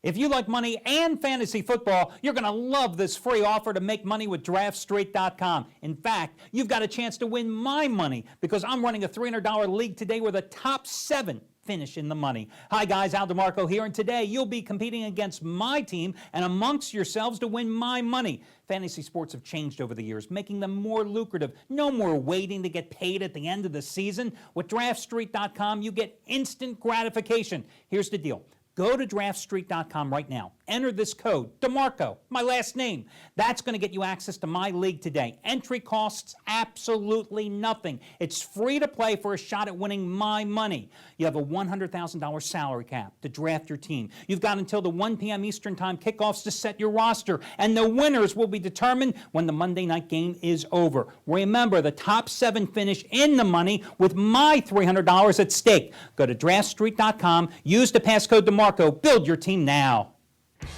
If you like money and fantasy football, you're going to love this free offer to make money with DraftStreet.com. In fact, you've got a chance to win my money because I'm running a $300 league today where the top 7 finish in the money. Hi guys, Al DeMarco here, and today you'll be competing against my team and amongst yourselves to win my money. Fantasy sports have changed over the years, making them more lucrative. No more waiting to get paid at the end of the season. With DraftStreet.com, you get instant gratification. Here's the deal. Go to DraftStreet.com right now. Enter this code, DeMarco, my last name. That's going to get you access to my league today. Entry costs absolutely nothing. It's free to play for a shot at winning my money. You have a $100,000 salary cap to draft your team. You've got until the 1 p.m. Eastern Time kickoffs to set your roster, and the winners will be determined when the Monday night game is over. Remember, the top 7 finish in the money with my $300 at stake. Go to DraftStreet.com, use the passcode DeMarco. Build your team now.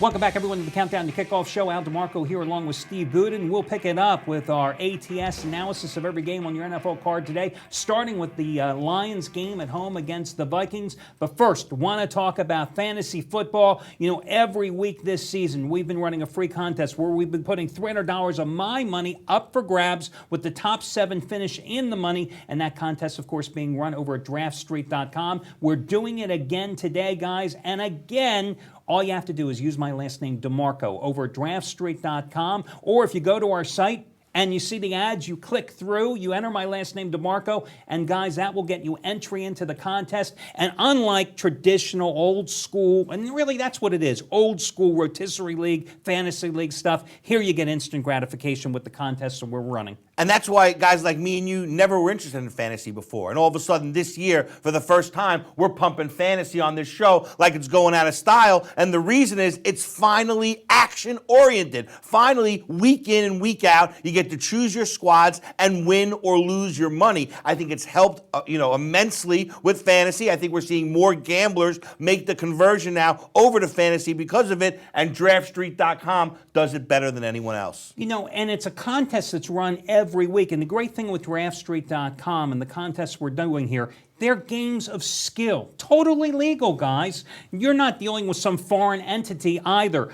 Welcome back, everyone, to the Countdown to Kickoff show. Al DeMarco here along with Steve Budin. We'll pick it up with our ATS analysis of every game on your NFL card today, starting with the Lions game at home against the Vikings. But first, want to talk about fantasy football. You know, every week this season, we've been running a free contest where we've been putting $300 of my money up for grabs with the top 7 finish in the money, and that contest, of course, being run over at DraftStreet.com. We're doing it again today, guys, and again, all you have to do is use my last name, DeMarco, over at DraftStreet.com, or if you go to our site and you see the ads, you click through, you enter my last name, DeMarco, and guys, that will get you entry into the contest. And unlike traditional old school, and really that's what it is, old school rotisserie league, fantasy league stuff, here you get instant gratification with the contests that we're running. And that's why guys like me and you never were interested in fantasy before. And all of a sudden this year, for the first time, we're pumping fantasy on this show like it's going out of style. And the reason is it's finally action-oriented. Finally, week in and week out, you get to choose your squads and win or lose your money. I think it's helped immensely with fantasy. I think we're seeing more gamblers make the conversion now over to fantasy because of it. And DraftStreet.com does it better than anyone else. You know, and it's a contest that's run every week. And the great thing with DraftStreet.com and the contests we're doing here, they're games of skill. Totally legal, guys. You're not dealing with some foreign entity either.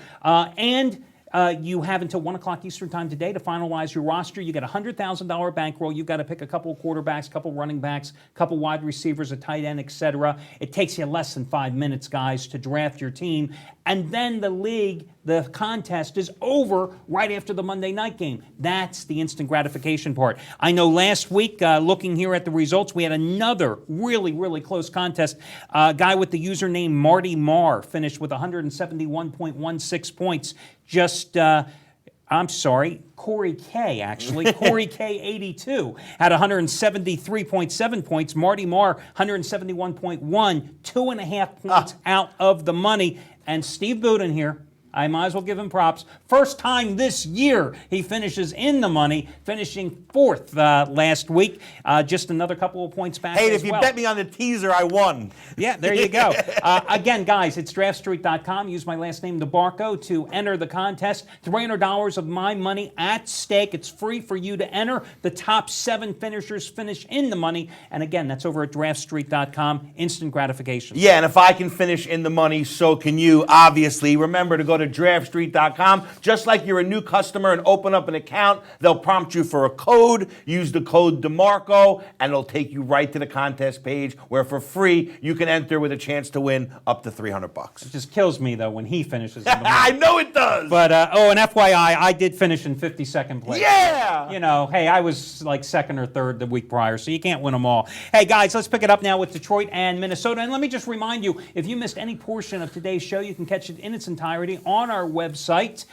You have until 1 o'clock Eastern Time today to finalize your roster. You get a $100,000 bankroll. You've got to pick a couple of quarterbacks, a couple of running backs, a couple of wide receivers, a tight end, etc. It takes you less than 5 minutes, guys, to draft your team. And then the contest is over right after the Monday night game. That's the instant gratification part. I know last week, looking here at the results, we had another really, really close contest. A guy with the username Marty Marr finished with 171.16 points. Corey K, actually. Corey K, 82, had 173.7 points. Marty Marr, 171.1, 2.5 points out of the money. And Steve Budin here, I might as well give him props. First time this year he finishes in the money, finishing 4th last week. Just another couple of points back. Hey, if you bet me on the teaser, I won. Yeah, there you go. Again, guys, it's DraftStreet.com. Use my last name, DeMarco, to enter the contest. $300 of my money at stake. It's free for you to enter. The top 7 finishers finish in the money. And again, that's over at DraftStreet.com. Instant gratification. Yeah, and if I can finish in the money, so can you, obviously. Remember to go to DraftStreet.com. Just like you're a new customer and open up an account, they'll prompt you for a code. Use the code DeMarco, and it'll take you right to the contest page where for free you can enter with a chance to win up to $300. It just kills me, though, when he finishes in the money. I know it does! But, and FYI, I did finish in 52nd place. Yeah! You know, hey, I was like 2nd or 3rd the week prior, so you can't win them all. Hey, guys, let's pick it up now with Detroit and Minnesota. And let me just remind you, if you missed any portion of today's show, you can catch it in its entirety on our website,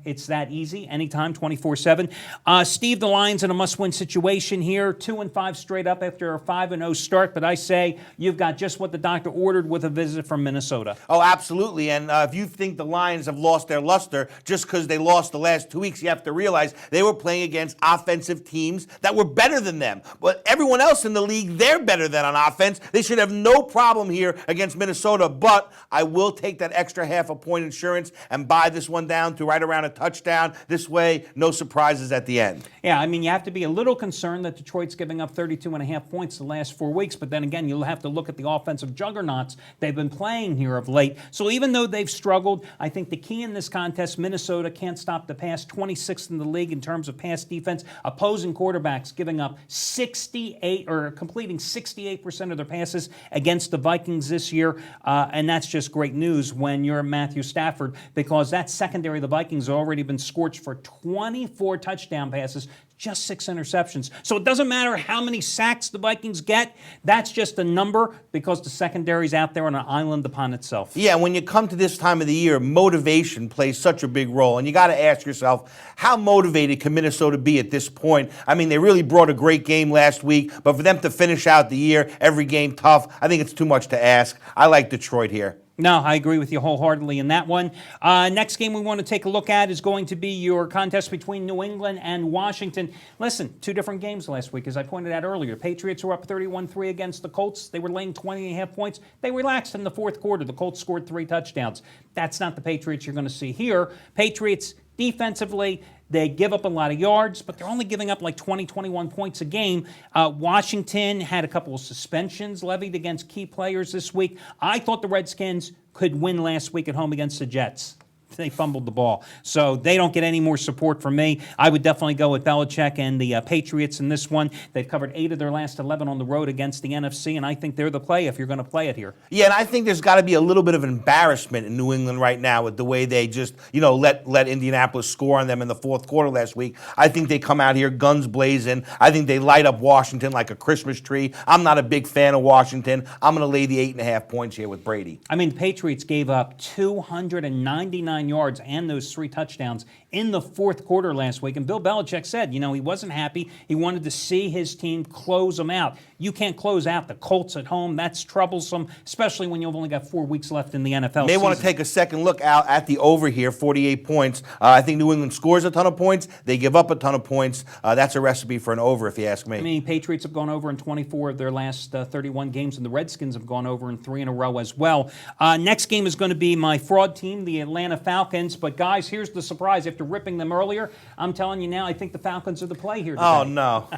it's that easy, anytime, 24/7. Steve, the Lions in a must-win situation here, 2-5 straight up after a 5-0 start, but I say you've got just what the doctor ordered with a visit from Minnesota. Oh, absolutely, and if you think the Lions have lost their luster just because they lost the last 2 weeks, you have to realize they were playing against offensive teams that were better than them. But everyone else in the league, they're better than on offense. They should have no problem here against Minnesota, but I will take that extra extra half a point insurance and buy this one down to right around a touchdown. This way, no surprises at the end. Yeah, I mean, you have to be a little concerned that Detroit's giving up 32.5 points the last 4 weeks, but then again, you'll have to look at the offensive juggernauts they've been playing here of late. So even though they've struggled, I think the key in this contest, Minnesota can't stop the pass, 26th in the league in terms of pass defense. Opposing quarterbacks giving up 68 or completing 68% of their passes against the Vikings this year, and that's just great news when you're Matthew Stafford, because that secondary, the Vikings, have already been scorched for 24 touchdown passes, just 6 interceptions. So it doesn't matter how many sacks the Vikings get. That's just a number because the secondary's out there on an island upon itself. Yeah, when you come to this time of the year, motivation plays such a big role. And you got to ask yourself, how motivated can Minnesota be at this point? I mean, they really brought a great game last week, but for them to finish out the year, every game tough, I think it's too much to ask. I like Detroit here. No, I agree with you wholeheartedly in that one. Next game we want to take a look at is going to be your contest between New England and Washington. Listen, 2 different games last week, as I pointed out earlier. Patriots were up 31-3 against the Colts. They were laying 20.5 points. They relaxed in the fourth quarter. The Colts scored 3 touchdowns. That's not the Patriots you're going to see here. Patriots defensively, they give up a lot of yards, but they're only giving up like 20, 21 points a game. Washington had a couple of suspensions levied against key players this week. I thought the Redskins could win last week at home against the Jets. They fumbled the ball. So they don't get any more support from me. I would definitely go with Belichick and the Patriots in this one. They've covered 8 of their last 11 on the road against the NFC, and I think they're the play if you're going to play it here. Yeah, and I think there's got to be a little bit of embarrassment in New England right now with the way they just, let Indianapolis score on them in the fourth quarter last week. I think they come out here guns blazing. I think they light up Washington like a Christmas tree. I'm not a big fan of Washington. I'm going to lay the 8.5 points here with Brady. I mean, the Patriots gave up 299 yards and those 3 touchdowns in the fourth quarter last week. And Bill Belichick said, he wasn't happy. He wanted to see his team close them out. You can't close out the Colts at home. That's troublesome, especially when you've only got 4 weeks left in the NFL May want to take a second look out at the over here, 48 points. I think New England scores a ton of points. They give up a ton of points. That's a recipe for an over, if you ask me. I mean, Patriots have gone over in 24 of their last 31 games, and the Redskins have gone over in 3 in a row as well. Next game is going to be my fraud team, the Atlanta Falcons. But, guys, here's the surprise. After ripping them earlier, I'm telling you now, I think the Falcons are the play here today. Oh, no.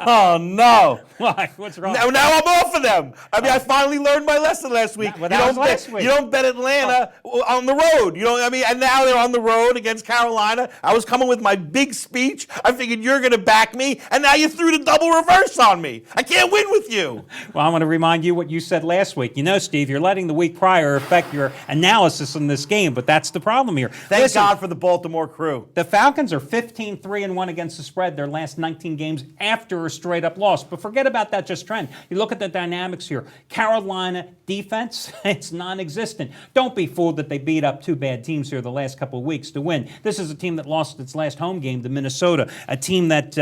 Oh, no. Why? What's wrong? Now I'm off of them. I mean, I finally learned my lesson last week. Well, that was last week. You don't bet Atlanta on the road. You know what I mean? And now they're on the road against Carolina. I was coming with my big speech. I figured you're going to back me, and now you threw the double reverse on me. I can't win with you. Well, I want to remind you what you said last week. Steve, you're letting the week prior affect your analysis in this game, but that's the problem here. Thank God for the Baltimore crew. The Falcons are 15-3-1 against the spread their last 19 games after a straight-up loss. But forget about that just trend. You look at the dynamics here. Carolina defense, it's non-existent. Don't be fooled that they beat up 2 bad teams here the last couple of weeks to win. This is a team that lost its last home game to Minnesota, a team that,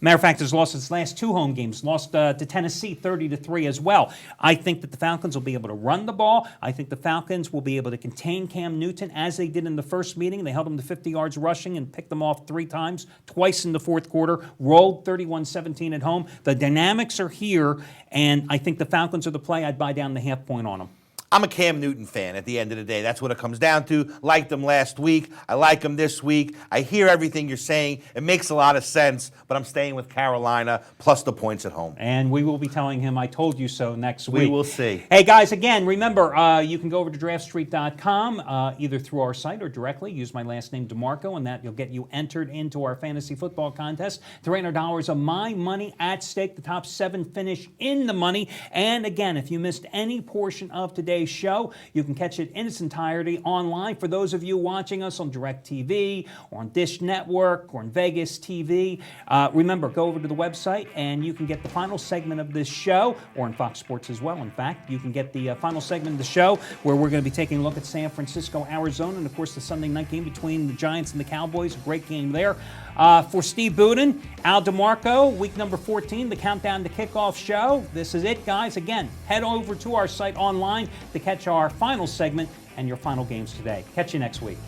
matter of fact, has lost its last 2 home games, lost to Tennessee 30-3 as well. I think that the Falcons will be able to run the ball. I think the Falcons will be able to contain Cam Newton as they did in the first meeting. They held him to 50 yards rushing and picked them off 3 times, twice in the fourth quarter, rolled 31-17 at home. The dynamics are here, and I think the Falcons are the play. I'd buy down the half point on them. I'm a Cam Newton fan at the end of the day. That's what it comes down to. Liked him last week. I like him this week. I hear everything you're saying. It makes a lot of sense, but I'm staying with Carolina plus the points at home. And we will be telling him I told you so next week. We will see. Hey, guys, again, remember, you can go over to draftstreet.com, either through our site or directly. Use my last name, DeMarco, and that will get you entered into our fantasy football contest. $300 of my money at stake. The top 7 finish in the money. And again, if you missed any portion of today's show, you can catch it in its entirety online. For those of you watching us on DirecTV or on Dish Network or on Vegas TV, remember, go over to the website and you can get the final segment of this show, or on Fox Sports as well. In fact, you can get the final segment of the show where we're going to be taking a look at San Francisco, Arizona, and of course the Sunday night game between the Giants and the Cowboys. A great game there. For Steve Budin, Al DeMarco, week number 14, the Countdown to Kickoff show. This is it, guys. Again, head over to our site online to catch our final segment and your final games today. Catch you next week.